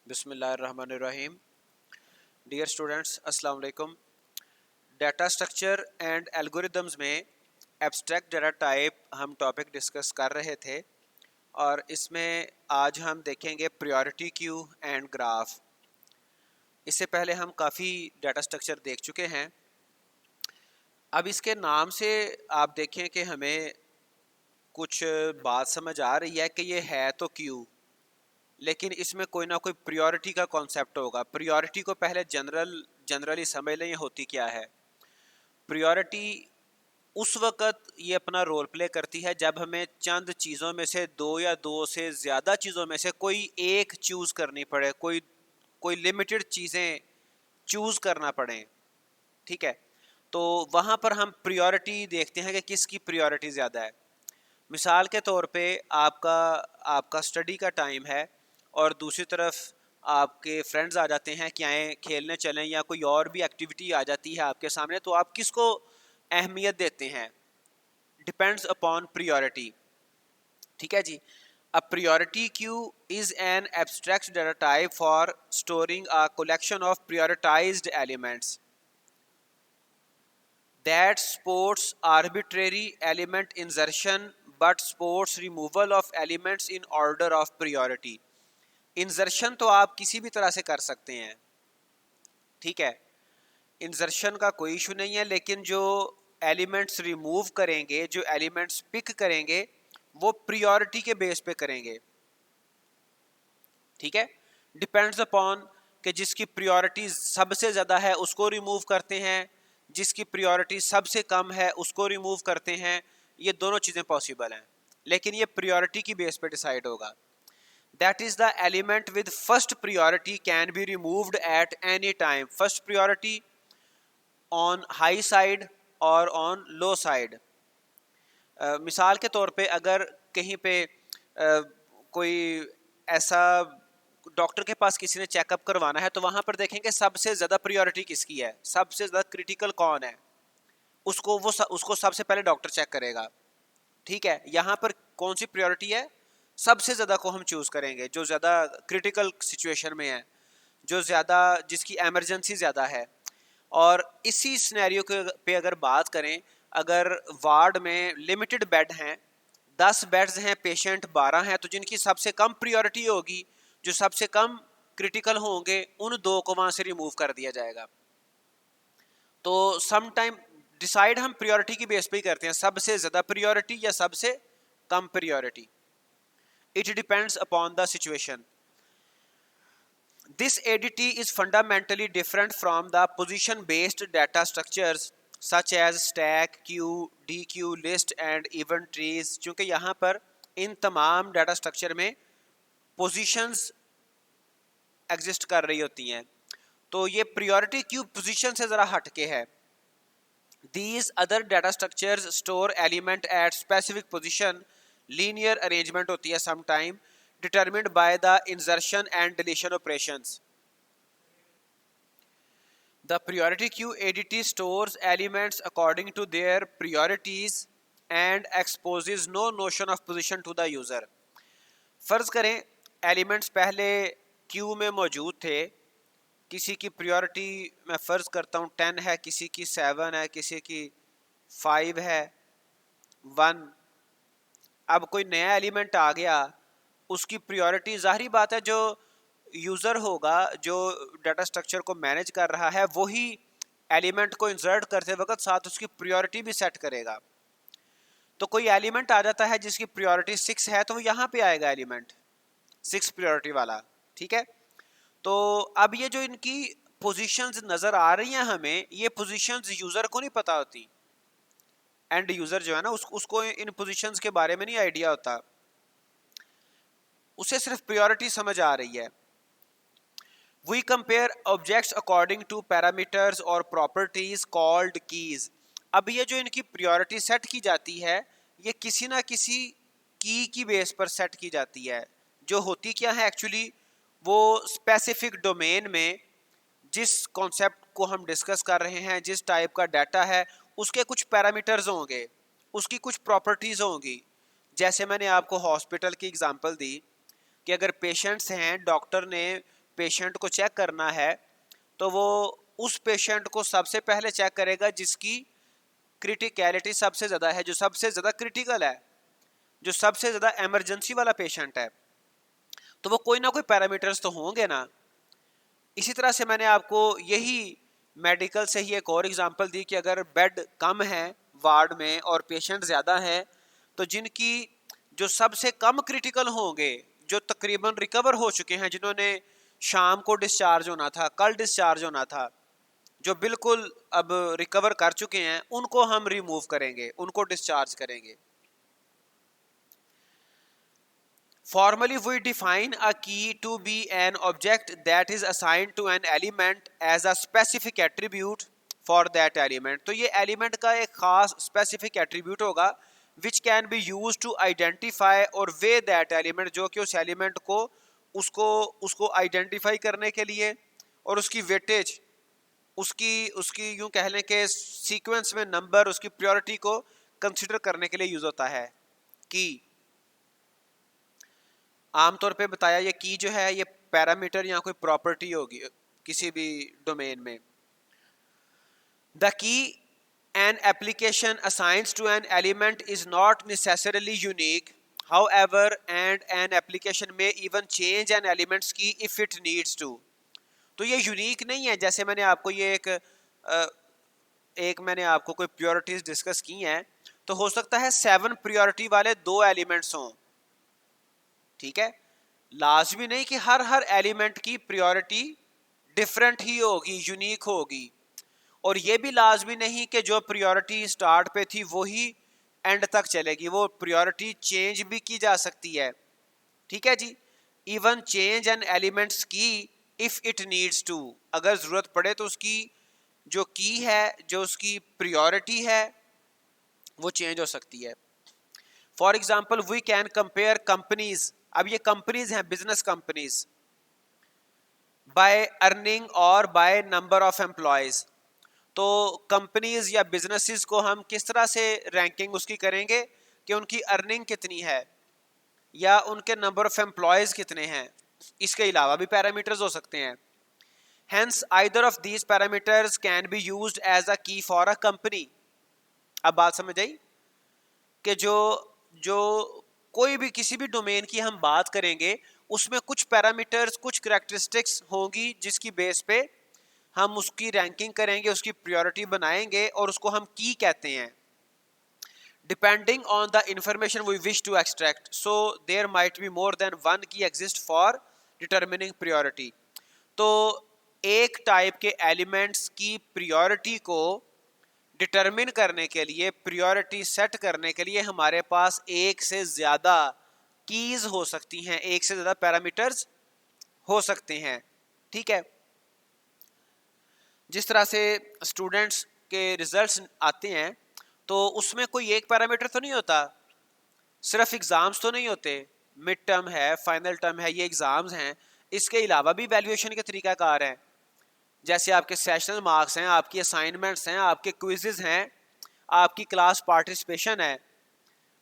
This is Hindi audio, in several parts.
बिस्मिल्लाहिर्रहमानिर्रहीम। डियर स्टूडेंट्स, अस्सलाम वालेकुम। डाटा स्ट्रक्चर एंड एल्गोरिदम्स में एब्स्ट्रैक्ट डाटा टाइप हम टॉपिक डिस्कस कर रहे थे और इसमें आज हम देखेंगे प्रायोरिटी क्यू एंड ग्राफ। इससे पहले हम काफ़ी डाटा स्ट्रक्चर देख चुके हैं। अब इसके नाम से आप देखें कि हमें कुछ बात समझ आ रही है कि ये है तो क्यू, लेकिन इसमें कोई ना कोई प्रायोरिटी का कॉन्सेप्ट होगा। प्रायोरिटी को पहले जनरली समझ लें ये होती क्या है। प्रायोरिटी उस वक़्त ये अपना रोल प्ले करती है जब हमें चंद चीज़ों में से दो या दो से ज़्यादा चीज़ों में से कोई एक चूज़ करनी पड़े, कोई कोई लिमिटेड चीज़ें चूज़ करना पड़े। ठीक है, तो वहाँ पर हम प्रायोरिटी देखते हैं कि किसकी प्रायोरिटी ज़्यादा है। मिसाल के तौर पे आपका आपका स्टडी का टाइम है और दूसरी तरफ आपके फ्रेंड्स आ जाते हैं कि आए खेलने चलें, या कोई और भी एक्टिविटी आ जाती है आपके सामने, तो आप किसको अहमियत देते हैं? Depends upon priority. ठीक है जी। A priority queue is an abstract data type for storing a collection of prioritized elements that supports arbitrary element insertion but supports removal of elements in order of priority। इंजर्शन तो आप किसी भी तरह से कर सकते हैं, ठीक है, इंजर्शन का कोई इशू नहीं है, लेकिन जो एलिमेंट्स रिमूव करेंगे, जो एलिमेंट्स पिक करेंगे, वो प्रायोरिटी के बेस पे करेंगे। ठीक है, डिपेंड्स अपॉन कि जिसकी प्रायोरिटी सबसे ज़्यादा है उसको रिमूव करते हैं, जिसकी प्रायोरिटी सबसे कम है उसको रिमूव करते हैं। ये दोनों चीज़ें पॉसिबल हैं, लेकिन ये प्रायोरिटी की बेस पे डिसाइड होगा। That is the element with first priority can be removed at any time. First priority on high side और ऑन लो साइड। मिसाल के तौर पे अगर कहीं पे कोई ऐसा डॉक्टर के पास किसी ने चेकअप करवाना है, तो वहाँ पर देखेंगे सबसे ज़्यादा प्रायोरिटी किसकी है, सबसे ज़्यादा क्रिटिकल कौन है, उसको सबसे पहले डॉक्टर चेक करेगा। ठीक है, यहाँ पर कौन सी प्रायोरिटी है? सबसे ज़्यादा को हम चूज़ करेंगे, जो ज़्यादा क्रिटिकल सिचुएशन में है, जो ज़्यादा जिसकी एमरजेंसी ज़्यादा है। और इसी सिनेरियो के पे अगर बात करें, अगर वार्ड में लिमिटेड बेड हैं, 10 बेड्स हैं, पेशेंट 12 हैं, तो जिनकी सबसे कम प्रायोरिटी होगी, जो सबसे कम क्रिटिकल होंगे, उन दो को वहाँ से रिमूव कर दिया जाएगा। तो सम टाइम डिसाइड हम प्रायोरिटी की बेस पे ही करते हैं, सबसे ज़्यादा प्रायोरिटी या सबसे कम priority. It depends upon the situation. This ADT is fundamentally different from the position-based data structures such as stack, queue, DQ, list and event trees, क्योंकि यहाँ पर इन तमाम डाटा स्ट्रक्चर में पोजीशंस एग्जिस्ट कर रही होती हैं, तो ये प्रायोरिटी क्यू पोजीशन से ज़रा हटके है। These other data structures store element at specific position, linear arrangement होती है sometime, determined by the insertion and deletion operations। The priority queue ADT stores elements according to their priorities and exposes no notion of position to the user। फ़र्ज़ करें एलिमेंट्स पहले क्यू में मौजूद थे, किसी की प्रायोरिटी मैं फ़र्ज़ करता हूँ 10 है, किसी की 7 है, किसी की 5 है, 1। अब कोई नया एलिमेंट आ गया, उसकी प्रायोरिटी ज़ाहिरी बात है जो यूज़र होगा, जो डाटा स्ट्रक्चर को मैनेज कर रहा है, वही एलिमेंट को इंसर्ट करते वक्त साथ उसकी प्रायोरिटी भी सेट करेगा। तो कोई एलिमेंट आ जाता है जिसकी प्रायोरिटी 6 है, तो वो यहाँ पे आएगा एलिमेंट 6 प्रायोरिटी वाला। ठीक है, तो अब ये जो इनकी पोजीशंस नज़र आ रही हैं हमें, ये पोजीशंस यूज़र को नहीं पता होती। एंड यूज़र जो है ना, उसको इन पोजीशंस के बारे में नहीं आइडिया होता, उसे सिर्फ प्रायोरिटी समझ आ रही है। We compare objects according to parameters or properties called keys। अब ये जो इनकी प्रायोरिटी सेट की जाती है, ये किसी ना किसी की बेस पर सेट की जाती है, जो होती क्या है एक्चुअली, वो स्पेसिफिक डोमेन में जिस कॉन्सेप्ट को हम डिस्कस कर रहे हैं, जिस टाइप का डाटा है, उसके कुछ पैरामीटर्स होंगे, उसकी कुछ प्रॉपर्टीज़ होंगी। जैसे मैंने आपको हॉस्पिटल की एग्जांपल दी कि अगर पेशेंट्स हैं, डॉक्टर ने पेशेंट को चेक करना है तो वो उस पेशेंट को सबसे पहले चेक करेगा जिसकी क्रिटिकलिटी सबसे ज़्यादा है, जो सबसे ज़्यादा क्रिटिकल है, जो सबसे ज़्यादा एमरजेंसी वाला पेशेंट है। तो वो कोई ना कोई पैरामीटर्स तो होंगे ना। इसी तरह से मैंने आपको यही मेडिकल से ही एक और एग्जांपल दी कि अगर बेड कम है वार्ड में और पेशेंट ज़्यादा है तो जिनकी जो सबसे कम क्रिटिकल होंगे, जो तकरीबन रिकवर हो चुके हैं, जिन्होंने शाम को डिस्चार्ज होना था, कल डिस्चार्ज होना था, जो बिल्कुल अब रिकवर कर चुके हैं, उनको हम रिमूव करेंगे, उनको डिस्चार्ज करेंगे। Formally, we define a key to be an object that is assigned to an element as a specific attribute for that element. तो ये element का एक खास specific attribute होगा which can be used to identify or weigh that element, जो कि उस element को उसको identify करने के लिए और उसकी weightage, उसकी यूं कह लें कि sequence में number, उसकी priority को consider करने के लिए यूज होता है। की आमतौर पे बताया, ये की जो है ये पैरामीटर या कोई प्रॉपर्टी होगी किसी भी डोमेन में। The key an application assigns to an element is not necessarily unique, however and an application में even change an elements key if it needs to. तो ये यूनिक नहीं है। जैसे मैंने आपको ये एक मैंने आपको कोई प्योरिटीज डिस्कस की हैं, तो हो सकता है 7 प्योरिटी वाले 2 एलिमेंट्स हों, ठीक है। लाजमी नहीं कि हर एलिमेंट की प्रायोरिटी डिफरेंट ही होगी, यूनिक होगी, और ये भी लाजमी नहीं कि जो प्रायोरिटी स्टार्ट पे थी वही एंड तक चलेगी, वो प्रायोरिटी चेंज भी की जा सकती है, ठीक है जी। Even change an elements key if it needs to, अगर ज़रूरत पड़े तो उसकी जो की है, जो उसकी प्रायोरिटी है, वो चेंज हो सकती है। For example, we can compare companies, अब ये कंपनीज हैं, बिजनेस कंपनीज, बाय अर्निंग और बाय नंबर ऑफ एम्प्लॉयज। तो कंपनीज या बिजनेसेस को हम किस तरह से रैंकिंग उसकी करेंगे कि उनकी अर्निंग कितनी है या उनके नंबर ऑफ एम्प्लॉयज कितने हैं। इसके अलावा भी पैरामीटर्स हो सकते हैं। Hence either of these parameters can be used as a key for a company. अब बात समझ आई कि जो जो कोई भी किसी भी डोमेन की हम बात करेंगे उसमें कुछ पैरामीटर्स, कुछ करैक्टरिस्टिक्स होंगी जिसकी बेस पे हम उसकी रैंकिंग करेंगे, उसकी प्रायोरिटी बनाएंगे और उसको हम की कहते हैं। Depending on the information we wish to extract, so there might be more than one key exist for determining priority. तो एक टाइप के एलिमेंट्स की प्रायोरिटी को डिटरमिन करने के लिए, प्रायोरिटी सेट करने के लिए हमारे पास एक से ज़्यादा कीज हो सकती हैं, एक से ज़्यादा पैरामीटर्स हो सकते हैं, ठीक है। जिस तरह से स्टूडेंट्स के रिजल्ट्स आते हैं तो उसमें कोई एक पैरामीटर तो नहीं होता, सिर्फ एग्ज़ाम्स तो नहीं होते, मिड टर्म है, फाइनल टर्म है, ये एग्ज़ाम्स हैं, इसके अलावा भी वैल्यूएशन के तरीक़ाकार हैं। जैसे आपके सेशनल मार्क्स हैं, आपकी असाइनमेंट्स हैं, आपके क्विज़ेस हैं, आपकी क्लास पार्टिसिपेशन है,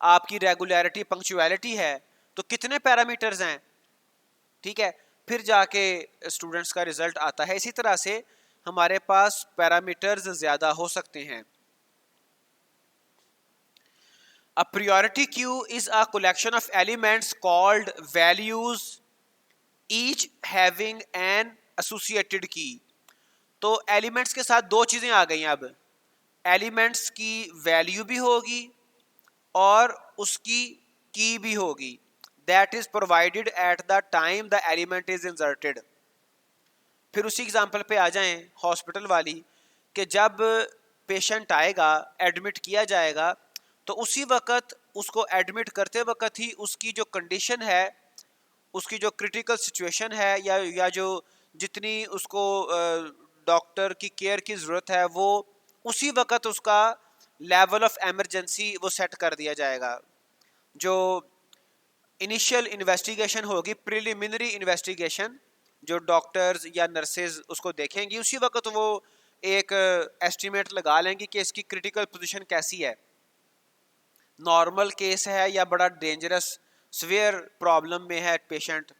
आपकी रेगुलरिटी, पंक्चुअलिटी है, तो कितने पैरामीटर्स हैं, ठीक है, फिर जाके स्टूडेंट्स का रिजल्ट आता है। इसी तरह से हमारे पास पैरामीटर्स ज़्यादा हो सकते हैं। A priority queue is a collection of elements called values, each having an associated key. तो एलिमेंट्स के साथ दो चीज़ें आ गई हैं। अब एलिमेंट्स की वैल्यू भी होगी और उसकी की भी होगी, that is provided at the time the element is inserted. फिर उसी एग्जांपल पे आ जाएं हॉस्पिटल वाली, कि जब पेशेंट आएगा, एडमिट किया जाएगा, तो उसी वक्त उसको एडमिट करते वक्त ही उसकी जो कंडीशन है, उसकी जो क्रिटिकल सिचुएशन है या जो जितनी उसको डॉक्टर की केयर की ज़रूरत है, वो उसी वक्त उसका लेवल ऑफ एमरजेंसी वो सेट कर दिया जाएगा। जो इनिशियल इन्वेस्टिगेशन होगी, प्रिलिमिनरी इन्वेस्टिगेशन, जो डॉक्टर्स या नर्सेज उसको देखेंगी, उसी वक्त वो एक एस्टिमेट लगा लेंगी कि इसकी क्रिटिकल पोजीशन कैसी है, नॉर्मल केस है या बड़ा डेंजरस सीवियर प्रॉब्लम में है पेशेंट।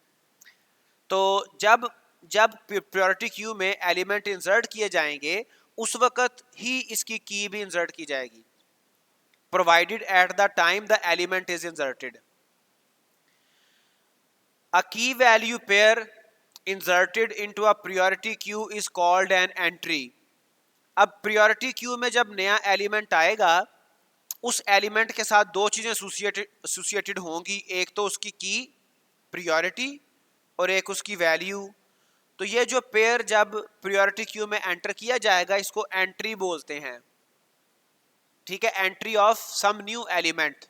तो जब जब प्रायोरिटी क्यू में एलिमेंट इंसर्ट किए जाएंगे उस वक्त ही इसकी की भी इंसर्ट की जाएगी, provided at the time the element is inserted. A key value pair inserted into a priority queue is called an entry। अब priority queue में जब नया एलिमेंट आएगा उस एलिमेंट के साथ दो चीजें एसोसिएटेड होंगी, एक तो उसकी की priority और एक उसकी वैल्यू। तो ये जो पेयर जब priority queue में एंटर किया जाएगा इसको एंट्री बोलते हैं, ठीक है, entry of some new element.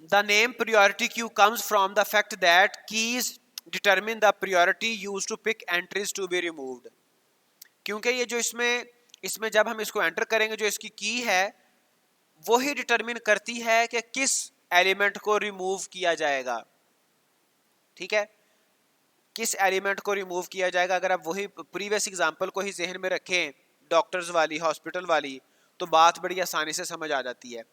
The name priority queue comes from the fact that keys determine the priority used to pick entries to be removed। क्योंकि ये जो इसमें जब हम इसको एंटर करेंगे जो इसकी की है वो ही डिटरमिन करती है कि किस एलिमेंट को रिमूव किया जाएगा, ठीक है, किस एलिमेंट को रिमूव किया जाएगा। अगर आप वही प्रीवियस एग्जांपल को ही जहन में रखें, डॉक्टर्स वाली, हॉस्पिटल वाली, तो बात बड़ी आसानी से समझ आ जाती है।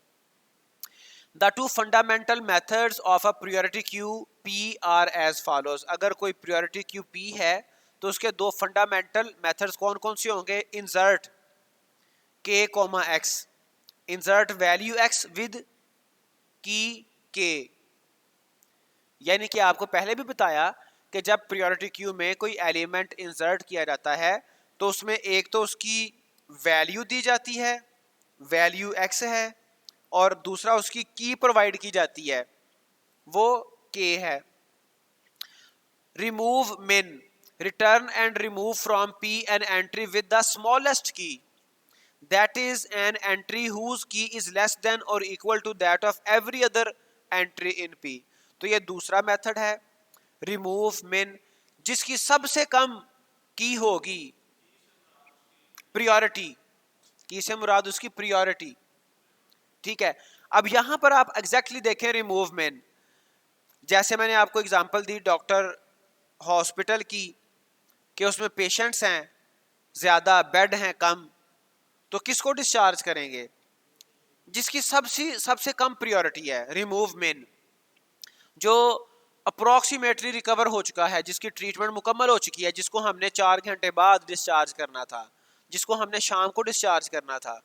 The two fundamental methods of a priority queue P are as follows। अगर कोई priority queue P है तो उसके दो fundamental methods कौन कौन से होंगे? Insert k, x, insert value x with key k। यानी कि आपको पहले भी बताया कि जब priority queue में कोई एलिमेंट इंसर्ट किया जाता है तो उसमें एक तो उसकी वैल्यू दी जाती है, वैल्यू x है, और दूसरा उसकी की प्रोवाइड की जाती है, वो k है। Remove min, return and remove from p an entry with the smallest key, that is an entry whose key is less than और equal to that of every other entry in p। तो ये दूसरा मेथड है, रिमूव min, जिसकी सबसे कम की होगी, प्रियोरिटी, की से मुराद उसकी प्रियोरिटी, ठीक है। अब यहां पर आप एग्जैक्टली देखें रिमूव min, जैसे मैंने आपको एग्जांपल दी डॉक्टर हॉस्पिटल की कि उसमें पेशेंट्स हैं ज्यादा, बेड हैं कम, तो किसको डिस्चार्ज करेंगे? जिसकी सबसे कम प्रायोरिटी है, रिमूव min। जो अप्रोक्सीमेटली रिकवर हो चुका है, जिसकी ट्रीटमेंट मुकम्मल हो चुकी है, जिसको हमने 4 घंटे बाद डिस्चार्ज करना था, जिसको हमने शाम को डिस्चार्ज करना था,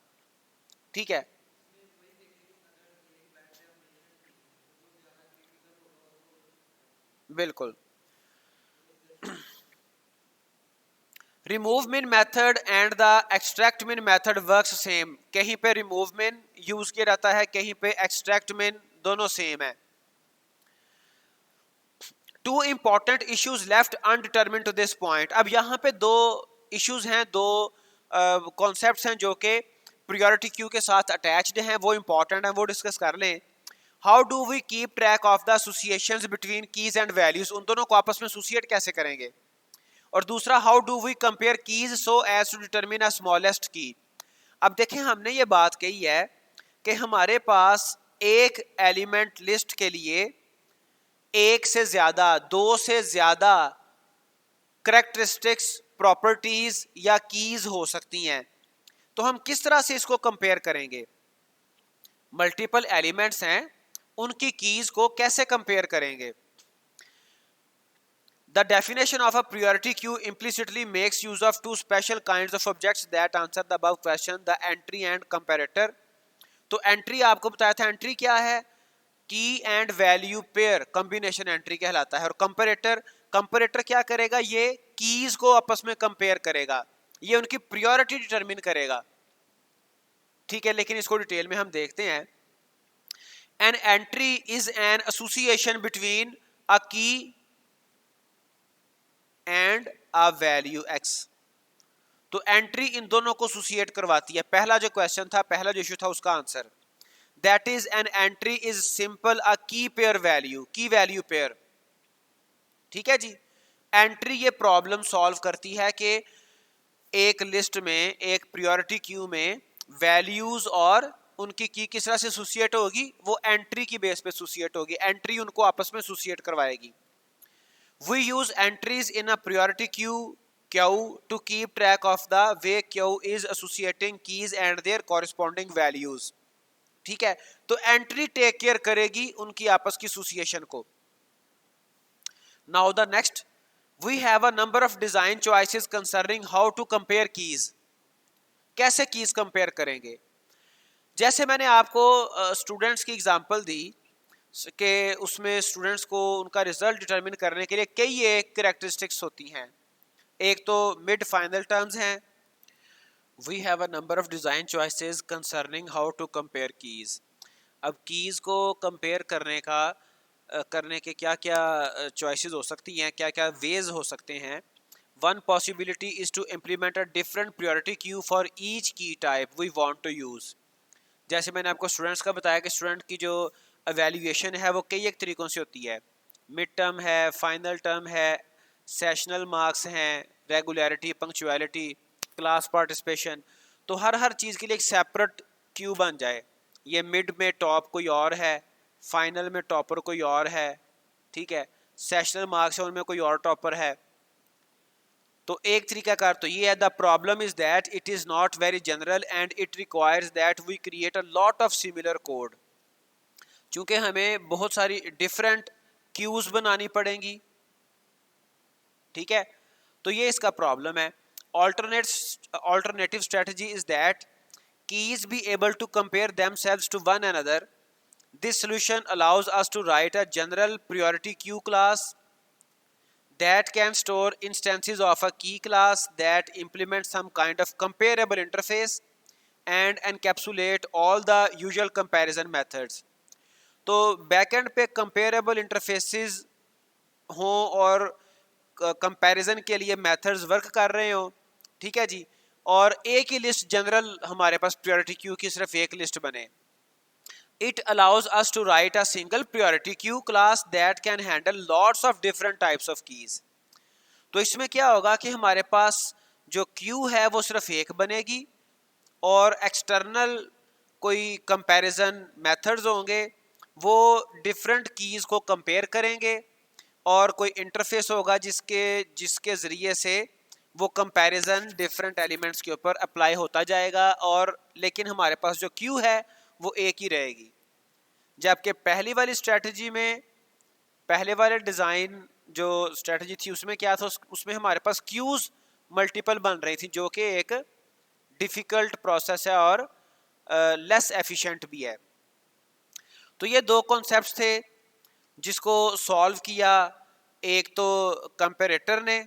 ठीक है। बिल्कुल, remove min method and the extract min method works same. कहीं पे रिमूव min यूज किया जाता है, कहीं पे एक्सट्रैक्ट min, दोनों सेम है। Two important issues left undetermined to this point. अब यहाँ पे दो इश्यूज हैं, दो कॉन्सेप्ट्स हैं जो कि प्रायोरिटी क्यू के साथ अटैच्ड हैं, वो इंपॉर्टेंट हैं, वो डिस्कस कर लें। How do we keep track of the associations between keys and values, उन दोनों को आपस में एसोसिएट कैसे करेंगे? और दूसरा, how do we compare keys so as to determine a smallest key. अब देखें, हमने ये बात कही है कि हमारे पास एक एलिमेंट लिस्ट के लिए एक से ज्यादा, दो से ज्यादा कैरेक्टरिस्टिक्स, प्रॉपर्टीज या कीज हो सकती हैं। तो हम किस तरह से इसको कंपेयर करेंगे? मल्टीपल एलिमेंट्स हैं, उनकी कीज को कैसे कंपेयर करेंगे? The definition of a priority queue implicitly makes use of two special kinds of objects that answer the above question, the entry and comparator। तो एंट्री आपको बताया था, एंट्री क्या है? की and value pair combination entry कहलाता है। और कंपैरेटर क्या करेगा? ये कीज को आपस में कंपेयर करेगा, ये उनकी प्रायोरिटी डिटरमिन करेगा, ठीक है। लेकिन इसको डिटेल में हम देखते हैं। N entry is an association between a की एंड अ वैल्यू x। तो एंट्री इन दोनों को एसोसिएट करवाती है। पहला जो क्वेश्चन था, पहला जो इशू था, उसका answer that is an entry is simple a key pair value, key value pair, ठीक है जी। एंट्री ये प्रॉब्लम सॉल्व करती है कि एक लिस्ट में, एक प्रायोरिटी क्यू में वैल्यूज और उनकी की किस तरह से एसोसिएट होगी, वो एंट्री की बेस पे एसोसिएट होगी, एंट्री उनको आपस में एसोसिएट करवाएगी। We use entries in a priority queue to keep track of the way queue is associating keys and their corresponding values, ठीक है। तो एंट्री टेक केयर करेगी उनकी आपस की एसोसिएशन को। Now the next, we have a number of design choices concerning how to compare keys. कैसे कीज कंपेयर करेंगे? जैसे मैंने आपको स्टूडेंट्स की एग्जांपल दी कि उसमें स्टूडेंट्स को उनका रिजल्ट डिटरमिन करने के लिए कई एक कैरेक्टरिस्टिक्स होती हैं। एक तो मिड फाइनल टर्म्स हैं। We have a number of design choices concerning how to compare keys. अब कीज़ को कंपेयर करने के क्या क्या चॉइसेस हो सकती हैं, क्या क्या वेज हो सकते हैं। One possibility is to implement a different priority queue for each key type we want to use. जैसे मैंने आपको स्टूडेंट्स का बताया कि स्टूडेंट की जो एवेल्यूएशन है वो कई एक तरीक़ों से होती है। मिड टर्म है, फाइनल टर्म है, सेशनल मार्क्स हैं, रेगुलरिटी, पंक्चुअलिटी, क्लास पार्टिसिपेशन। तो हर चीज़ के लिए एक सेपरेट क्यू बन जाए। ये मिड में टॉप कोई और है, फाइनल में टॉपर कोई और है, ठीक है, सेशनल मार्क्स है उनमें कोई और टॉपर है। तो एक तरीकाकार तो ये है। The problem is that it is not very general and it requires that we create a lot of similar code. चूँकि हमें बहुत सारी डिफरेंट क्यूज बनानी पड़ेंगी, ठीक है, तो ये इसका प्रॉब्लम है। Alternative strategy is that keys be able to compare themselves to one another. This solution allows us to write a general priority queue class that can store instances of a key class that implement some kind of comparable interface and encapsulate all the usual comparison methods. तो बैकएंड पे कंपेरेबल इंटरफेसेस हों और कंपैरिजन के लिए मेथड्स वर्क कर रहे हो, ठीक है जी, और एक ही लिस्ट जनरल हमारे पास प्रायोरिटी क्यू की सिर्फ एक लिस्ट बने। It allows us to write a single priority queue class that can handle lots of different types of keys. तो इसमें क्या होगा कि हमारे पास जो क्यू है वो सिर्फ एक बनेगी और एक्सटर्नल कोई कंपैरिजन मेथड्स होंगे, वो डिफरेंट कीज को कंपेयर करेंगे और कोई इंटरफेस होगा जिसके जिसके ज़रिए से वो कंपैरिजन डिफरेंट एलिमेंट्स के ऊपर अप्लाई होता जाएगा। और लेकिन हमारे पास जो क्यू है वो एक ही रहेगी। जबकि पहली वाली स्ट्रेटजी में, पहले वाले डिज़ाइन जो स्ट्रेटजी थी उसमें क्या था, उसमें हमारे पास क्यूज मल्टीपल बन रही थी, जो कि एक डिफ़िकल्ट प्रोसेस है और लेस एफिशिएंट भी है। तो ये दो कॉन्सेप्ट्स थे जिसको सॉल्व किया, एक तो कंपेरेटर ने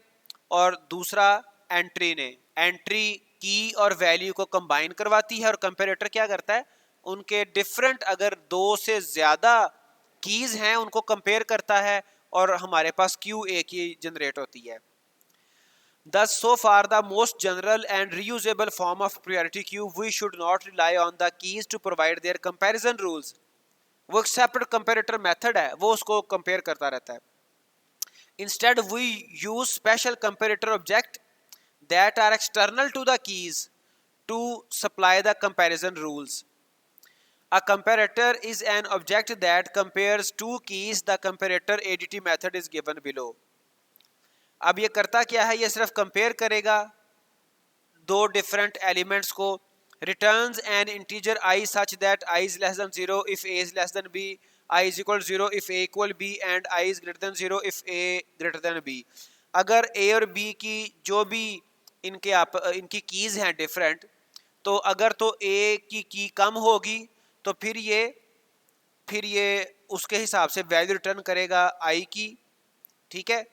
और दूसरा एंट्री ने। एंट्री की और वैल्यू को कंबाइन करवाती है और कंपेरेटर क्या करता है, उनके डिफरेंट अगर दो से ज़्यादा कीज़ हैं उनको कंपेयर करता है और हमारे पास क्यू एक ही जनरेट होती है। Thus, so far the most general and reusable form of priority queue, we should not rely on the keys to provide their comparison rules. वो एक सेपरेट कंपेरेटर मेथड है, वो उसको कंपेयर करता रहता है। Instead, we use special comparator object that are external to the keys to supply the comparison rules. A comparator is an object that compares two keys. The comparator ADT method is given below. अब ये करता क्या है, ये सिर्फ कंपेयर करेगा दो डिफरेंट एलिमेंट्स को। Returns an integer I such that I is less than 0 if A is less than B, I is equal 0 if A equal B and I is greater than 0 if A greater than B. अगर ए और बी की जो भी इनकी कीज़ हैं डिफरेंट, तो अगर तो ए की की कम होगी तो फिर ये उसके हिसाब से वैल्यू रिटर्न करेगा आई की, ठीक है,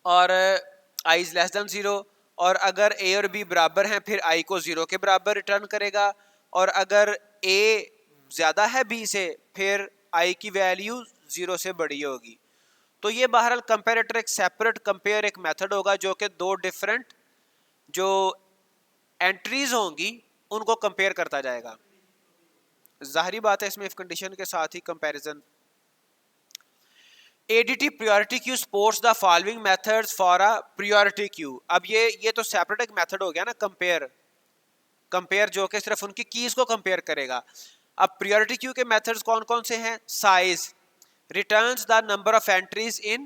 और आई इज लेस देन 0। और अगर ए और बी बराबर हैं फिर आई को 0 के बराबर रिटर्न करेगा। और अगर ए ज़्यादा है बी से फिर आई की वैल्यू 0 से बड़ी होगी। तो ये बहरहाल कंपेरेटर एक सेपरेट कंपेयर एक मेथड होगा जो कि दो डिफरेंट जो एंट्रीज होंगी उनको कंपेयर करता जाएगा। जाहिर बात है इसमें इफ कंडीशन के साथ ही comparison. ADT priority queue supports the following methods for a priority queue। अब ये तो सेपरेट एक मेथड हो गया ना कंपेयर जो कि सिर्फ उनकी कीज को कंपेयर करेगा। अब प्रायोरिटी क्यू के मेथड्स कौन कौन से हैं? Size returns the number of entries in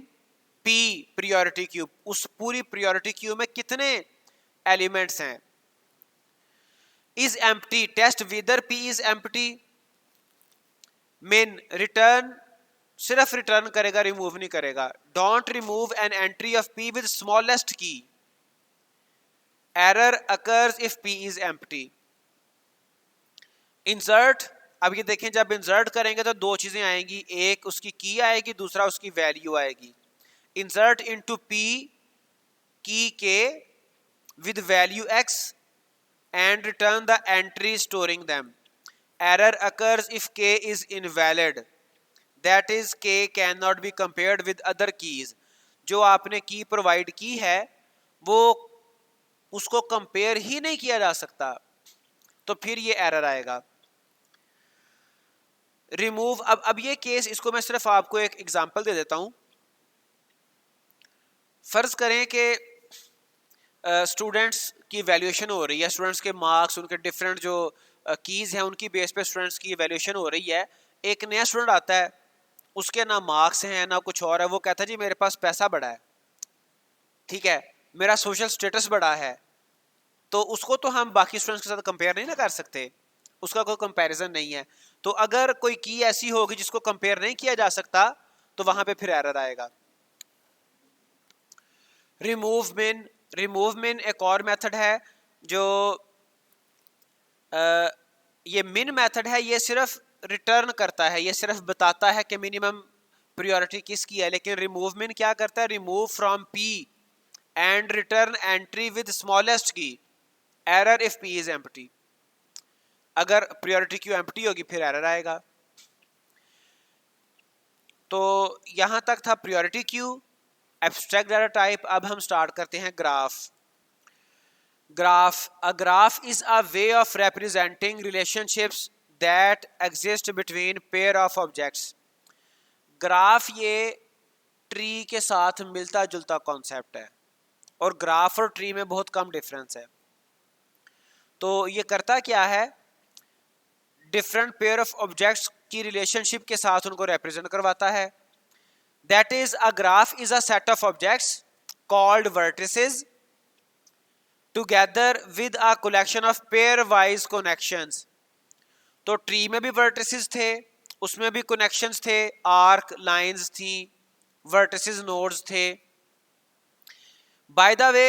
p priority queue, उस पूरी प्रायोरिटी क्यू में कितने एलिमेंट्स हैं। Is empty test whether p is empty. min return सिर्फ रिटर्न करेगा, रिमूव नहीं करेगा। Don't remove an entry of p with smallest key, error occurs if p is empty. Insert, अब ये देखें जब इंसर्ट करेंगे तो दो चीजें आएंगी, एक उसकी की आएगी, दूसरा उसकी वैल्यू आएगी। इंसर्ट इनटू पी की के with value x and return the entry storing them. Error occurs if k is invalid, that is k cannot be compared with other keys. जो आपने की प्रोवाइड की है वो उसको कंपेयर ही नहीं किया जा सकता, तो फिर ये एरर आएगा। रिमूव, अब ये केस, इसको मैं सिर्फ आपको एक एग्जांपल दे देता हूं। फर्ज करें कि स्टूडेंट्स की वैल्यूएशन हो रही है, स्टूडेंट्स के मार्क्स, उनके डिफरेंट जो कीज़ हैं उनकी बेस पे स्टूडेंट्स की वैल्यूएशन हो रही है। एक नया स्टूडेंट आता है, उसके ना मार्क्स हैं ना कुछ और है, वो कहता है जी मेरे पास पैसा बड़ा है, ठीक है, मेरा सोशल स्टेटस बड़ा है, तो उसको तो हम बाकी स्टूडेंट्स के साथ कंपेयर नहीं ना कर सकते, उसका कोई कंपैरिजन नहीं है। तो अगर कोई की ऐसी होगी जिसको कंपेयर नहीं किया जा सकता तो वहां पे फिर एरर आएगा। रिमूव मिन, रिमूव मिन एक और मेथड है जो ये मिन मेथड है, ये सिर्फ रिटर्न करता है, ये सिर्फ बताता है कि मिनिमम प्रायोरिटी किसकी है। लेकिन रिमूव मिन क्या करता है, remove from p and return entry with smallest key, error if p is empty. अगर प्रायोरिटी क्यू एम्प्टी होगी फिर एरर आएगा। तो यहां तक था priority queue, abstract data type. अब हम स्टार्ट करते हैं graph. Graph, a graph is a way of representing relationships that exist between pair of objects. Graph ये ट्री के साथ मिलता जुलता कॉन्सेप्ट है और ग्राफ और ट्री में बहुत कम डिफरेंस है। तो ये करता क्या है, डिफरेंट पेयर ऑफ ऑब्जेक्ट्स की रिलेशनशिप के साथ उनको रिप्रेजेंट करवाता है। That is a graph is a set of objects called vertices together with a collection of pairwise connections. तो ट्री में भी वर्टिसेस थे, उसमें भी कनेक्शंस थे, आर्क लाइंस थी, वर्टिसेस नोड्स थे। By the way,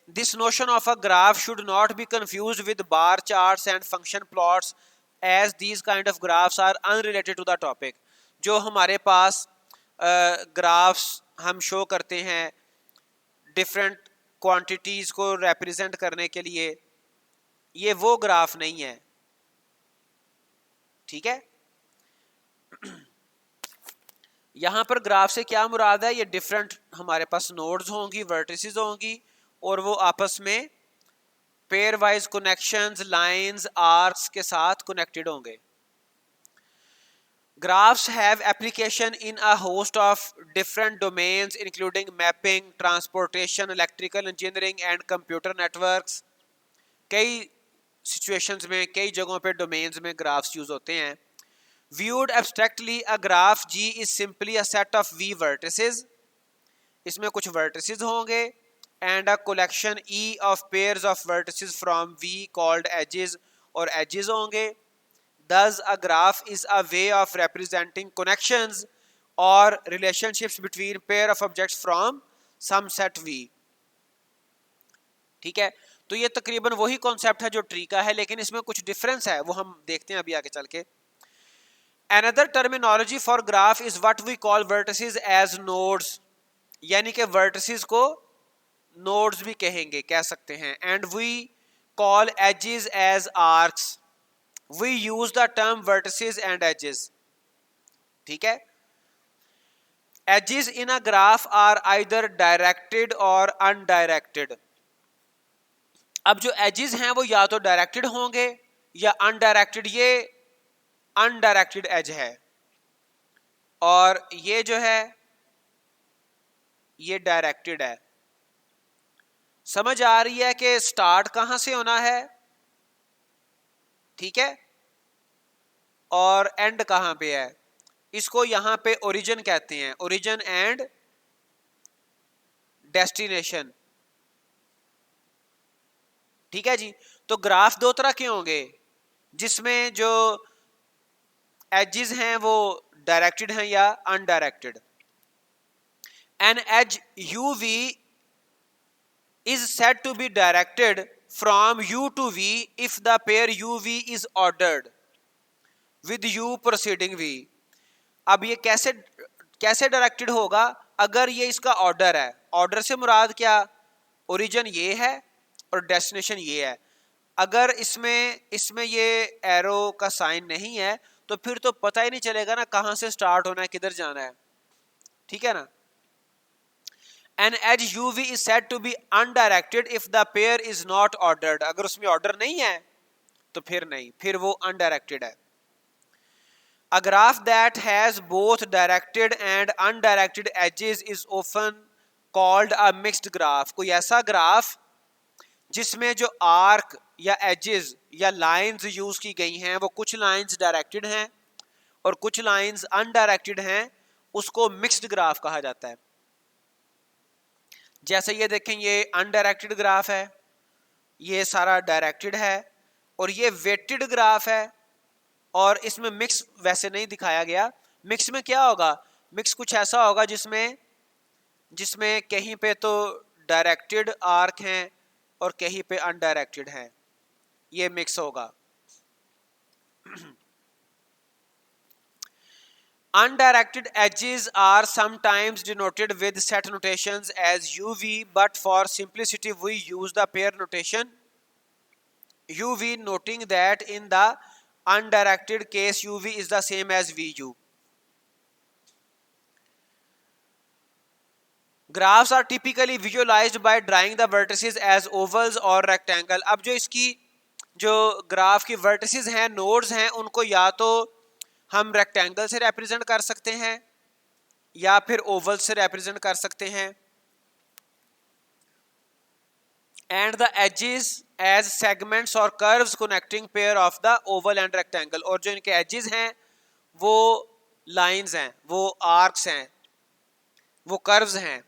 this notion of a graph should not be confused with bar charts and function plots as these kind of graphs are unrelated to the topic. जो हमारे पास ग्राफ्स हम शो करते हैं डिफरेंट क्वांटिटीज को रिप्रेजेंट करने के लिए, ये वो ग्राफ नहीं है, ठीक है। यहां पर ग्राफ से क्या मुराद है, ये डिफरेंट हमारे पास नोड्स होंगी, वर्टिसेस होंगी और वो आपस में pair wise connections, lines, arcs के साथ कनेक्टेड होंगे। Graphs have application in a host of different domains including mapping, transportation, electrical engineering and computer networks. कई situations में, कई जगहों पे domains में graphs use होते हैं। Viewed abstractly, a graph G is simply a set of V vertices. इसमें कुछ vertices होंगे and a collection E of pairs of vertices from V called edges और edges होंगे। Thus, a graph is a way of representing connections or relationships between pair of objects from some set V. ठीक है, तो ये तकरीबन वही कॉन्सेप्ट है जो ट्री का है, लेकिन इसमें कुछ डिफरेंस है, वो हम देखते हैं अभी आगे चल के। Another terminology for graph is what we call vertices as nodes, यानी कि vertices को nodes भी कहेंगे, कह सकते हैं। And we call edges as arcs. We use the term vertices and edges, ठीक है। Edges in a graph are either directed or undirected. अब जो edges हैं वो या तो directed होंगे या undirected। ये undirected edge है और ये जो है ये directed है। समझ आ रही है कि स्टार्ट कहां से होना है, ठीक है, और एंड कहां पे है। इसको यहां पे ओरिजिन कहते हैं, ओरिजिन एंड डेस्टिनेशन, ठीक है जी। तो ग्राफ दो तरह के होंगे जिसमें जो एजेस हैं वो डायरेक्टेड हैं या undirected. An edge U V is said to be directed from u to v if the pair uv is ordered with u preceding v। अब ये कैसे कैसे डायरेक्टेड होगा? अगर ये इसका ऑर्डर है, ऑर्डर से मुराद क्या? ओरिजिन ये है और डेस्टिनेशन ये है। अगर इसमें ये एरो का साइन नहीं है तो फिर तो पता ही नहीं चलेगा ना कहां से स्टार्ट होना है, किधर जाना है। ठीक है ना? An edge uv is said to be undirected if the pair is not ordered। अगर उसमें ऑर्डर नहीं है तो फिर नहीं, फिर वो अनडायरेक्टेड है। A graph that has both directed and undirected edges is often called a mixed graph। कोई ऐसा ग्राफ जिसमें जो आर्क या एजेस या लाइंस यूज की गई हैं वो कुछ लाइंस डायरेक्टेड हैं और कुछ लाइंस अनडायरेक्टेड हैं, उसको मिक्स्ड ग्राफ कहा जाता है। जैसे ये देखें, ये अनडायरेक्टेड ग्राफ है, ये सारा डायरेक्टेड है, और ये वेटेड ग्राफ है, और इसमें मिक्स वैसे नहीं दिखाया गया। मिक्स में क्या होगा? मिक्स कुछ ऐसा होगा जिसमें कहीं पे तो डायरेक्टेड आर्क हैं और कहीं पे अनडायरेक्टेड हैं, ये मिक्स होगा। Undirected edges are sometimes denoted with set notations as UV, but for simplicity we use the pair notation UV, noting that in the undirected case UV is the same as VU। Graphs are typically visualized by drawing the vertices as ovals or rectangle। अब जो इसकी जो ग्राफ की वर्टिसेस हैं, नोड्स हैं, उनको या तो हम रेक्टेंगल से रिप्रेजेंट कर सकते हैं या फिर ओवल से रिप्रेजेंट कर सकते हैं। And the edges edge segments और curves connecting pair of the oval and rectangle. और जो इनके एजेस हैं वो लाइंस हैं, वो आर्क्स हैं, वो कर्व्स हैं।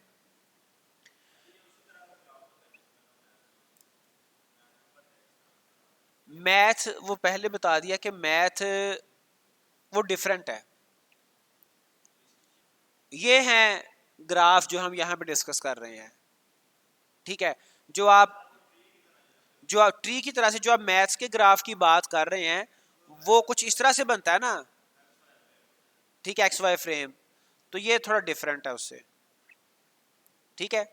मैथ वो पहले बता दिया कि मैथ वो डिफरेंट है। ये हैं ग्राफ जो हम यहां पे डिस्कस कर रहे हैं। ठीक है, जो आप ट्री की तरह से जो आप मैथ्स के ग्राफ की बात कर रहे हैं वो कुछ इस तरह से बनता है ना, ठीक है, एक्स वाई फ्रेम, तो ये थोड़ा डिफरेंट है उससे। ठीक है,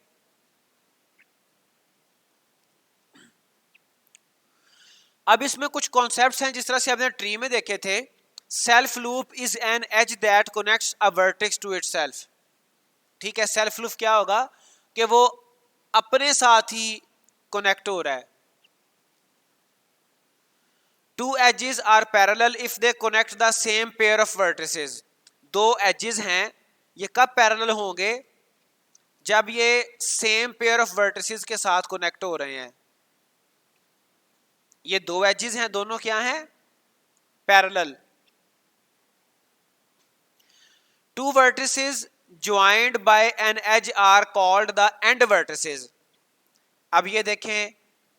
अब इसमें कुछ कॉन्सेप्ट्स हैं जिस तरह से आपने ट्री में देखे थे। Self loop is an edge that connects a vertex to itself. ठीक है, सेल्फ लूप क्या होगा कि वो अपने साथ ही कनेक्ट हो रहा है। Two edges are parallel if they connect the same pair of vertices. दो एजेस हैं, ये कब पैरेलल होंगे? जब ये सेम पेयर ऑफ वर्टिसेस के साथ कनेक्ट हो रहे हैं। ये दो एजेस हैं, दोनों क्या हैं? Parallel. Two vertices joined by an edge are called the end vertices. अब ये देखें,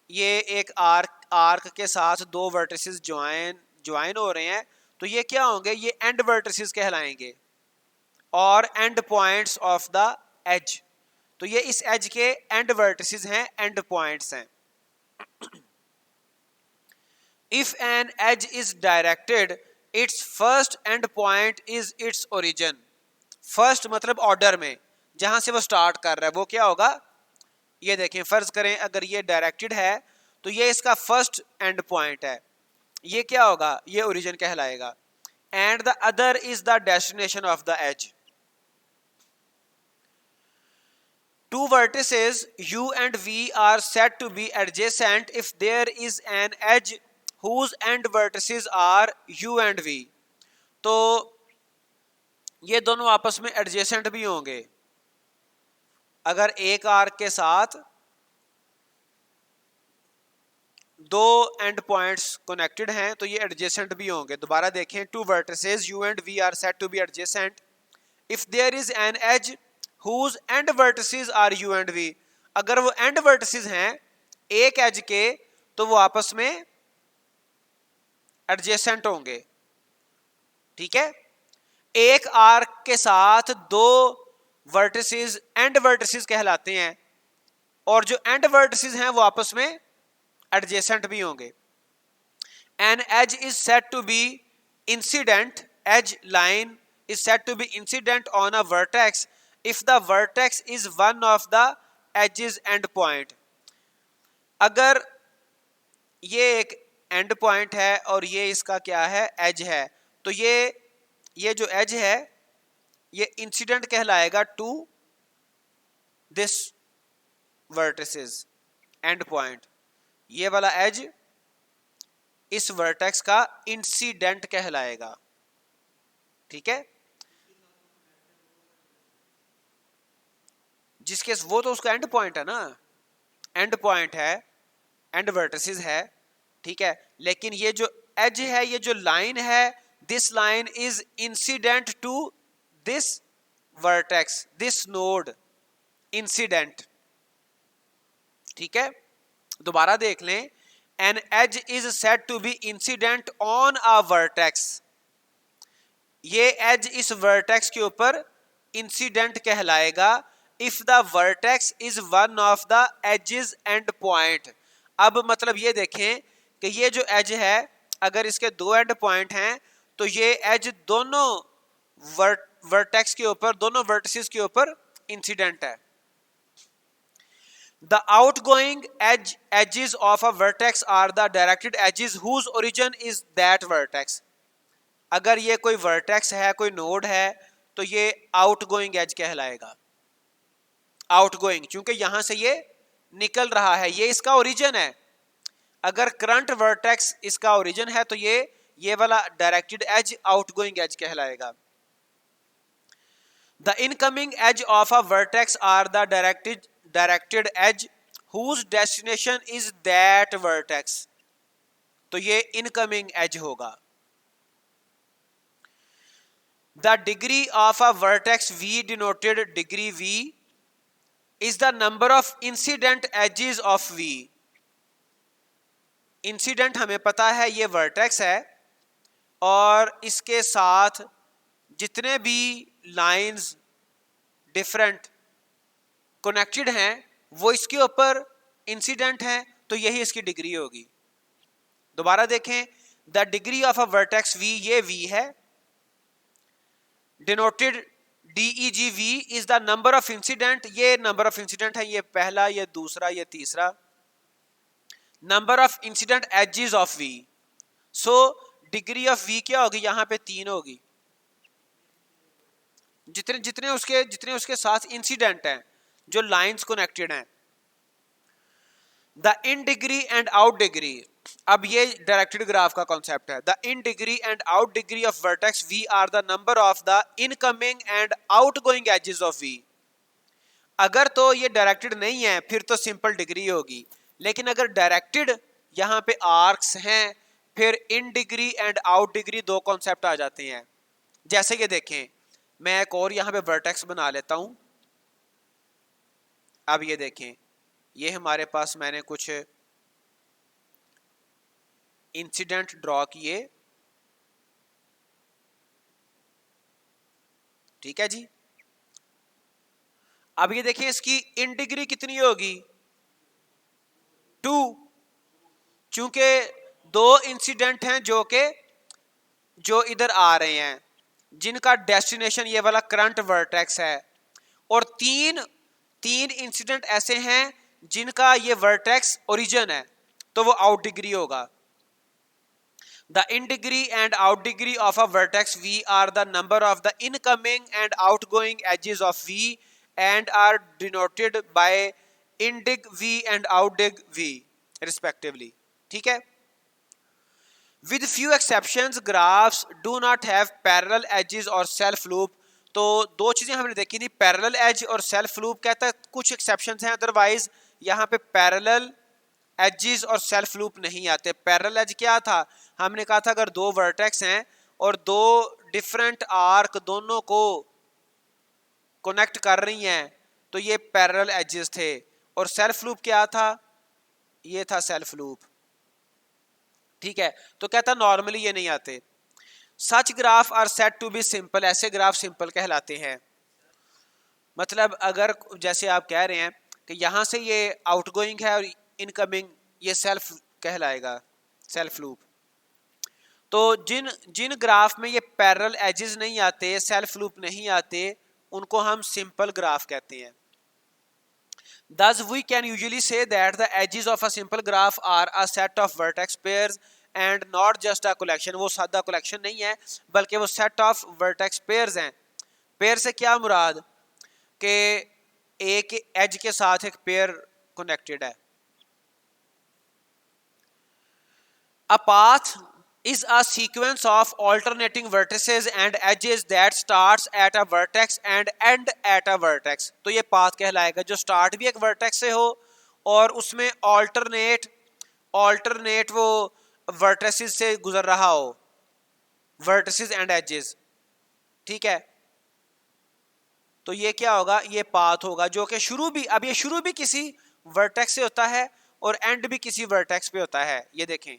ये एक आर्क के साथ दो वर्टिसेस ज्वाइन हो रहे हैं, तो ये क्या होंगे? ये एंड वर्टिसेस कहलाएंगे और end points of the edge. तो ये इस एज के एंड वर्टिसेस हैं, एंड पॉइंट्स हैं। If an edge is directed, its first end point is its origin। First मतलब ऑर्डर में जहां से वो स्टार्ट कर रहा है वो क्या होगा? ये देखें, फर्ज करें अगर ये डायरेक्टेड है तो ये इसका फर्स्ट एंड पॉइंट है, ये क्या होगा? ये ओरिजिन कहलाएगा। And the other is the destination of the edge. Two vertices u and v are said to be adjacent if there is an edge whose end vertices are u and v। तो ये दोनों आपस में एडजेसेंट भी होंगे। अगर एक आर्क के साथ दो एंड पॉइंट्स कनेक्टेड हैं तो ये एडजेसेंट भी होंगे। दोबारा देखें, two vertices u and v are said to be adjacent if there is an edge whose end vertices are u and v। अगर वो एंड वर्टिसेस हैं एक एज के तो वो आपस में एडजेसेंट होंगे। ठीक है, एक आर्क के साथ दो वर्टिसेस एंड वर्टिसेस कहलाते हैं, और जो एंड वर्टिसेस हैं वो आपस में एडजेसेंट भी होंगे. An edge is said to be incident, edge line is said to be incident on a vertex if the vertex is one of the edges end point. अगर ये एक एंड पॉइंट है और ये इसका क्या है, एज है, तो ये जो एज है ये इंसिडेंट कहलाएगा to this vertices end point. ये वाला एज इस वर्टेक्स का इंसिडेंट कहलाएगा. ठीक है, जिसके वो तो उसका एंड पॉइंट है ना, एंड पॉइंट है, एंड वर्टिसेस है. ठीक है, लेकिन ये जो एज है, ये जो लाइन है, this line is incident to this vertex, this node, incident. ठीक है, दोबारा देख लें. An edge is said to be incident on a vertex. ये edge इस vertex के ऊपर incident कहलाएगा if the vertex is one of the edges and point. अब मतलब ये देखें कि ये जो edge है, अगर इसके दो end point हैं तो ये edge दोनों vertex के ऊपर, दोनों vertices के ऊपर incident है. The outgoing edges of a vertex are the directed edges whose origin is that vertex. अगर ये कोई vertex है, कोई node है, तो ये outgoing edge कहलाएगा. outgoing क्योंकि यहां से ये निकल रहा है, ये इसका origin है. अगर current vertex इसका origin है तो ये वाला directed edge outgoing edge कहलाएगा. The incoming edge of a vertex are the directed edge whose destination is that vertex. तो ये incoming edge होगा. The degree of a vertex V, denoted degree V, is the number of incident edges of V. Incident हमें पता है ये vertex है, और इसके साथ जितने भी lines different कनेक्टेड हैं वो इसके ऊपर इंसिडेंट हैं, तो यही इसकी डिग्री होगी. दोबारा देखें, the degree of a vertex V, ये V है, denoted DEG V is the number of incident, ये नंबर ऑफ इंसिडेंट है, ये पहला, ये दूसरा, ये तीसरा. Number of incident edges of V, so degree of V क्या होगी, यहां पे 3 होगी. जितने उसके साथ इंसिडेंट हैं, जो लाइंस कनेक्टेड हैं. The in degree and out degree, अब ये डायरेक्टेड ग्राफ का कॉन्सेप्ट है. The in degree and out degree of vertex V are the number of the incoming and outgoing edges of V. अगर तो ये डायरेक्टेड नहीं है फिर तो सिंपल डिग्री होगी, लेकिन अगर डायरेक्टेड यहां पे आर्क्स हैं, फिर इन डिग्री एंड आउट डिग्री दो कॉन्सेप्ट आ जाते हैं. जैसे कि देखें, मैं एक और यहां पे वर्टेक्स बना लेता हूं. अब ये देखें, ये हमारे पास मैंने कुछ इंसिडेंट ड्रॉ किए. ठीक है जी. अब ये देखें, इसकी इन डिग्री कितनी होगी, 2, चूंकि दो इंसिडेंट हैं जो इधर आ रहे हैं, जिनका डेस्टिनेशन ये वाला करंट वर्टेक्स है, और तीन इंसिडेंट ऐसे हैं जिनका ये वर्टेक्स ओरिजिन है, तो वो आउट डिग्री होगा. The in degree and out degree of a vertex V are the number of the incoming and outgoing edges of V and are denoted by indeg V and outdeg V respectively. ठीक है. With few exceptions, graphs do not have parallel edges or self loop. तो दो चीजें हमने देखी थी, पैरेलल एज और सेल्फ लूप. कहता है कुछ एक्सेप्शंस हैं, अदरवाइज यहाँ पे पैरेलल एजेस और सेल्फ लूप नहीं आते. पैरेलल एज क्या था, हमने कहा था अगर दो वर्टेक्स हैं और दो डिफरेंट आर्क दोनों को कनेक्ट कर रही हैं तो ये पैरेलल एजेस थे. और सेल्फ लूप क्या था, ये था सेल्फ लूप. ठीक है, तो कहता नॉर्मली ये नहीं आते. Such graph are set to be simple, ऐसे ग्राफ सिंपल कहलाते हैं। मतलब अगर जैसे आप कह रहे हैं कि यहाँ से ये आउटगोइंग है और इनकमिंग, ये सेल्फ कहलाएगा, सेल्फ लूप। तो जिन जिन ग्राफ में ये पैरेलल एजेस नहीं आते, सेल्फ लूप नहीं आते, उनको हम सिंपल ग्राफ कहते हैं। Thus we can usually say that the edges of a simple graph are a set of vertex pairs and not just a collection। वो सादा collection नहीं है बल्कि वो set of vertex pairs हैं। पेयर से क्या मुराद कि एक एज के साथ एक पेयर कनेक्टेड है। A path is a sequence of alternating vertices and edges that starts at a vertex and end at a vertex। तो ये path कहलाएगा जो start भी एक vertex से हो और उसमें alternate वो vertices से गुजर रहा हो, vertices and edges, ठीक है। तो ये क्या होगा, ये path होगा जो कि शुरू भी, अब ये शुरू भी किसी vertex से होता है और end भी किसी vertex पे होता है। ये देखें,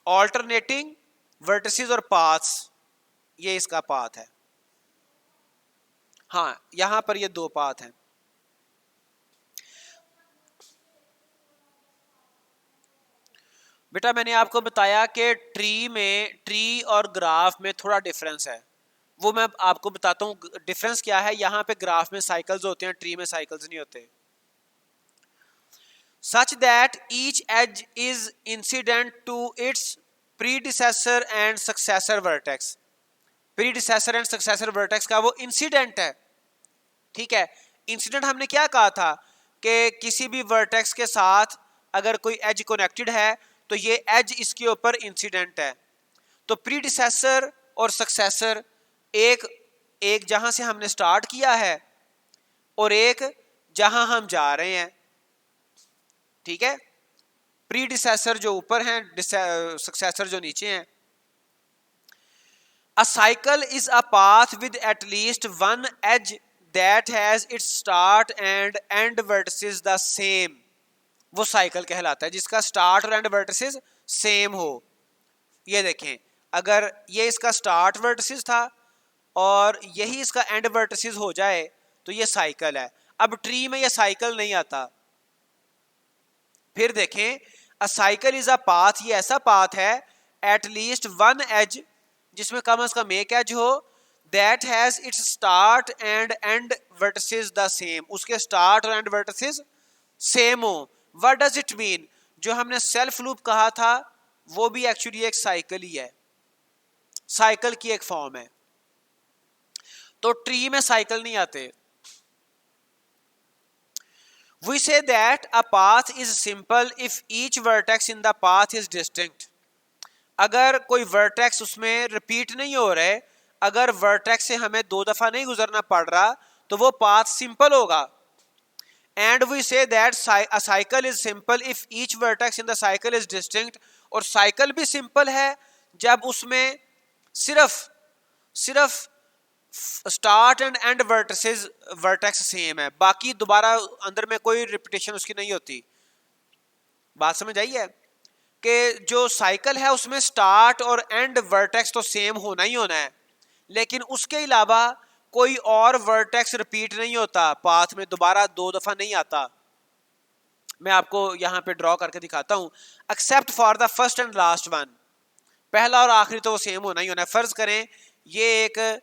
ऑल्टरनेटिंग वर्टिसेस और पाथ्स, ये इसका पाथ है। हाँ, यहां पर ये दो पाथ हैं। बेटा मैंने आपको बताया कि ट्री और ग्राफ में थोड़ा डिफरेंस है, वो मैं आपको बताता हूँ। डिफरेंस क्या है, यहां पे ग्राफ में साइकिल्स होते हैं, ट्री में साइकिल्स नहीं होते। such that each edge is incident to its predecessor and successor vertex। predecessor and successor vertex का वो इंसिडेंट है, ठीक है। इंसिडेंट हमने क्या कहा था कि किसी भी वर्टेक्स के साथ अगर कोई एज कनेक्टेड है तो ये एज इसके ऊपर इंसिडेंट है। तो प्रीडिसेसर और सक्सेसर, एक जहां से हमने स्टार्ट किया है और एक जहां हम जा रहे हैं, ठीक है। प्रीडिसेसर जो ऊपर हैं, सक्सेसर जो नीचे हैं। A cycle is a path with at least one edge that has its start and end vertices the same। वो साइकिल कहलाता है जिसका स्टार्ट और एंड वर्टिसेस सेम हो। ये देखें, अगर ये इसका स्टार्ट वर्टिसेस था और यही इसका एंड वर्टिसेस हो जाए तो ये साइकिल है। अब ट्री में ये साइकिल नहीं आता। फिर देखें, अ साइकिल इज अ पाथ, ये ऐसा पाथ है एट लीस्ट वन एज, जिसमें कम से कम एक एज हो, that has its start and and vertices the same, उसके स्टार्ट और एंड वर्टिसेस सेम हो। व्हाट डज इट मीन, जो हमने सेल्फ लूप कहा था वो भी एक्चुअली एक साइकिल ही है, साइकिल की एक फॉर्म है। तो ट्री में साइकिल नहीं आते। We say that a path is simple if each vertex in the path is distinct। अगर कोई वर्टेक्स उसमें रिपीट नहीं हो रहे, अगर वर्टेक्स से हमें दो दफा नहीं गुजरना पड़ रहा तो वो पाथ सिंपल होगा। And we say that a cycle is simple if each vertex in the cycle is distinct. और साइकिल भी सिंपल है जब उसमें सिर्फ start and end vertex same है, बाकी दोबारा अंदर में कोई रिपीटेशन उसकी नहीं होती। बात समझ आई है कि जो साइकिल है उसमें स्टार्ट और एंड वर्टेक्स तो सेम होना ही होना है, लेकिन उसके अलावा कोई और वर्टेक्स रिपीट नहीं होता, पाथ में दोबारा दो दफा नहीं आता। मैं आपको यहां पे ड्रॉ करके दिखाता हूं। Accept for the first and last one, पहला और आखिरी तो वो सेम होना ही होना है। फर्ज करें ये एक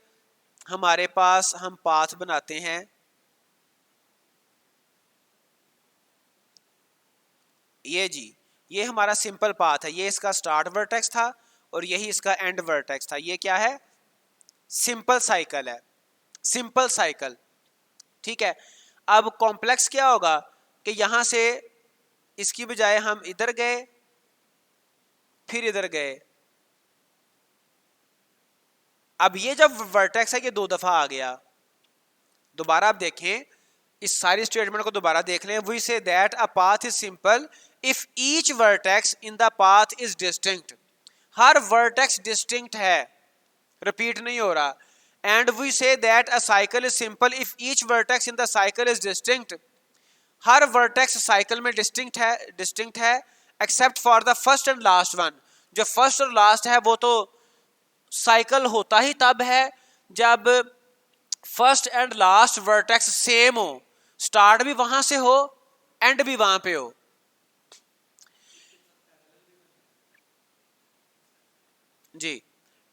हमारे पास हम पाथ बनाते हैं, ये जी, ये हमारा सिंपल पाथ है, ये इसका स्टार्ट वर्टेक्स था और यही इसका एंड वर्टेक्स था। ये क्या है, सिंपल साइकिल है, सिंपल साइकिल, ठीक है। अब कॉम्प्लेक्स क्या होगा कि यहां से इसकी बजाय हम इधर गए फिर इधर गए। अब ये जब वर्टेक्स है ये दो दफा आ गया, दोबारा आप देखें इस सारी स्टेटमेंट को दोबारा देख लें। We say that a path is simple if each vertex in the path is distinct. हर वर्टेक्स डिस्टिंक्ट है, रिपीट नहीं हो रहा। And we say that a cycle is simple if each vertex in the cycle is distinct. हर वर्टेक्स साइकिल में डिस्टिंक्ट है except for the first and last one. जो फर्स्ट और लास्ट है वो तो साइकिल होता ही तब है जब first and last vertex same हो, स्टार्ट भी वहां से हो, एंड भी वहां पे हो। जी,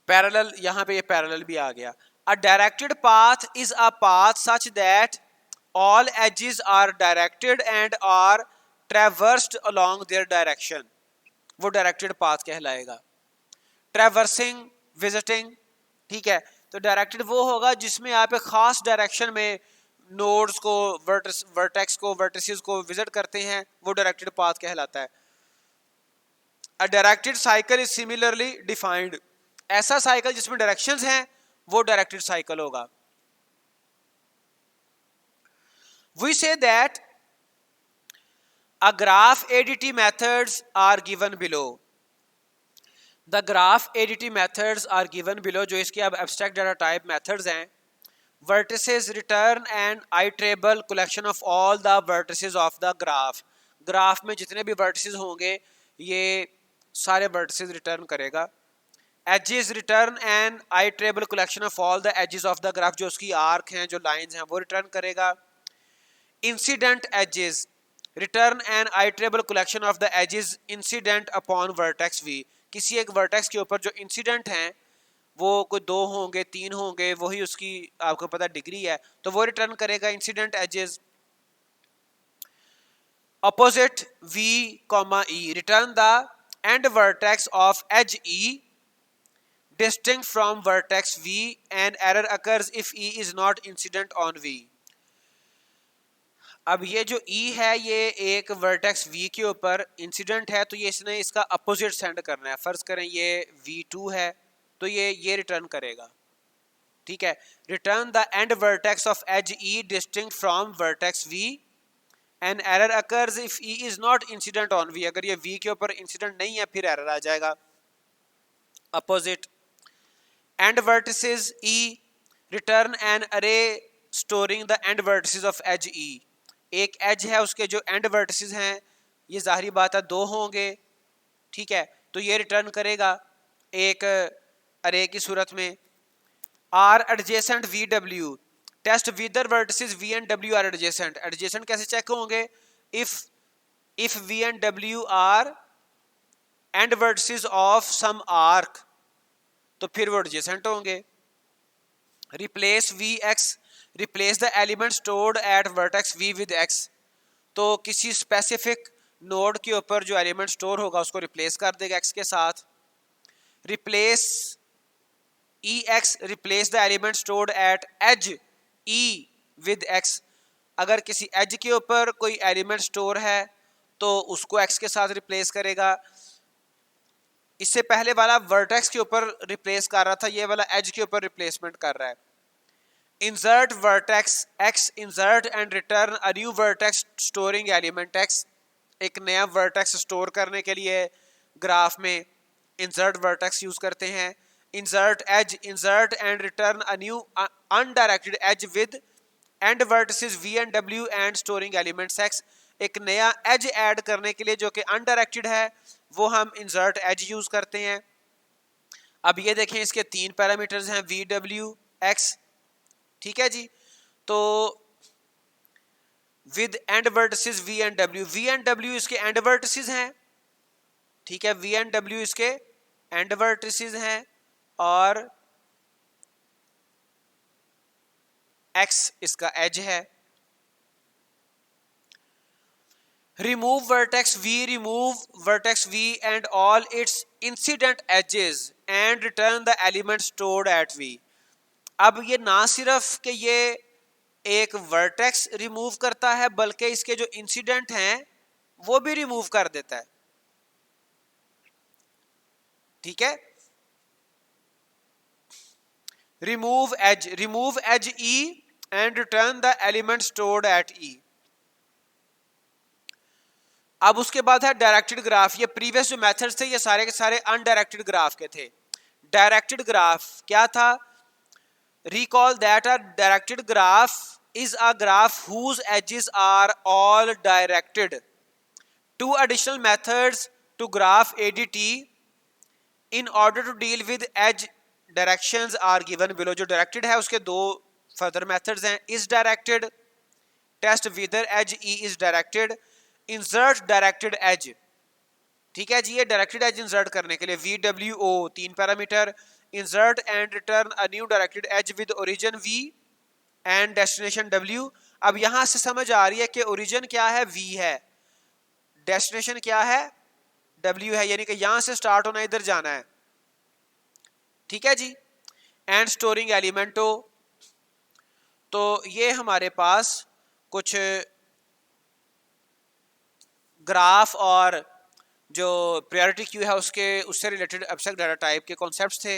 पैरेलल, यहां पे ये पैरेलल भी आ गया। A directed path is a path such that all edges are directed and are traversed along their direction, वो डायरेक्टेड पाथ कहलाएगा। ट्रेवर्सिंग, विजिटिंग, ठीक है। तो डायरेक्टेड वो होगा जिसमें आप एक खास डायरेक्शन में नोड्स को, वर्टेक्स को, वर्टिसेस को विजिट करते हैं, वो डायरेक्टेड पाथ कहलाता है। A directed cycle is similarly defined, ऐसा साइकिल जिसमें डायरेक्शंस हैं वो डायरेक्टेड साइकिल होगा। We say that a graph ADT methods are given below, the graph ADT methods are given below, जो इसके अब एब्स्ट्रैक्ट डाटा टाइप मेथड्स हैं। vertices return an iterable collection of all the vertices of the graph, graph में जितने भी vertices होंगे ये सारे vertices रिटर्न करेगा। edges return an iterable collection of all the edges of the graph, जो उसकी आर्क हैं, जो लाइंस हैं, वो रिटर्न करेगा। incident edges return an iterable collection of the edges incident upon vertex v, किसी एक vertex के ऊपर जो इंसिडेंट हैं वो कोई 2 होंगे, 3 होंगे, वही उसकी आपको पता डिग्री है, तो वो रिटर्न करेगा incident edges. Opposite v, e return the end vertex of edge e distinct from vertex v and error occurs if e is not incident on v। अब ये जो e है ये एक वर्टेक्स v के ऊपर इंसिडेंट है, तो ये इसने इसका अपोजिट सेंड करना है। फर्ज करें ये v2 है, तो ये रिटर्न करेगा, ठीक है। Return the end vertex of edge E distinct from vertex V and error occurs if E is not incident on V, अगर ये वी के ऊपर इंसिडेंट नहीं है फिर एरर आ जाएगा। Opposite end vertices e return an array storing the end vertices of edge e, एक एज है उसके जो एंड वर्टिसेस हैं, ये जाहिर बात है 2 होंगे, ठीक है, तो ये रिटर्न करेगा एक अरे की सूरत में। Are adjacent V W test whether vertices V and W are adjacent, adjacent कैसे चेक होंगे? If V and W are end vertices of some arc, तो फिर वो एडजेसेंट होंगे। Replace V X, replace the element stored at vertex V with X, तो किसी स्पेसिफिक नोड के ऊपर जो एलिमेंट स्टोर होगा उसको रिप्लेस कर देगा एक्स के साथ। Replace E X, replace the element stored at edge E with X, अगर किसी एज के ऊपर कोई एलिमेंट स्टोर है तो उसको एक्स के साथ रिप्लेस करेगा। इससे पहले वाला वर्टेक्स के ऊपर रिप्लेस कर रहा था, ये वाला एज के ऊपर रिप्लेसमेंट कर रहा है। Insert vertex x, insert and return a new vertex storing element x, एक नया वर्टेक्स स्टोर करने के लिए ग्राफ में इंसर्ट वर्टेक्स यूज करते हैं। Insert edge, insert and return a new undirected edge with end vertices V and W and storing elements X, एक नया एज ऐड करने के लिए जो कि अनडायरेक्टेड है वो हम इंसर्ट एज यूज करते हैं। अब ये देखें इसके 3 पैरामीटर्स हैं वी डब्ल्यू एक्स, ठीक है जी। तो with end vertices V and W, V and W इसके एंड वर्टिसेस हैं, ठीक है, वी एंड डब्ल्यू इसके एंड वर्टिसेस हैं और एक्स इसका एज है। Remove vertex V and all its incident edges and return the element stored at V. अब ये ना सिर्फ कि ये एक वर्टेक्स रिमूव करता है बल्कि इसके जो इंसिडेंट हैं वो भी रिमूव कर देता है, ठीक है। Remove edge e and return the element stored at e. अब उसके बाद है डायरेक्टेड ग्राफ। ये प्रीवियस जो मेथड्स थे ये सारे के सारे अनडायरेक्टेड ग्राफ के थे। डायरेक्टेड ग्राफ क्या था? Recall that a directed graph is a graph whose edges are all directed. Two additional methods to graph ADT in order to deal with edge directions are given below, जो डायरेक्टेड है उसके दो फर्दर मेथड्स हैं, is directed, test whether edge e is directed, insert directed edge. ठीक है जी, ये डायरेक्टेड एज इंसर्ट करने के लिए VWO 3 parameter, insert and return a new directed edge with origin V and destination W। अब यहां से समझ आ रही है कि ओरिजिन क्या है, V है, डेस्टिनेशन क्या है, W है, यानी कि यहां से स्टार्ट होना इधर जाना है। ठीक है जी। एंड स्टोरिंग एलिमेंटो, तो ये हमारे पास कुछ ग्राफ और जो प्रायोरिटी क्यू है उसके उससे रिलेटेड एब्स्ट्रैक्ट डाटा टाइप के कॉन्सेप्ट्स थे।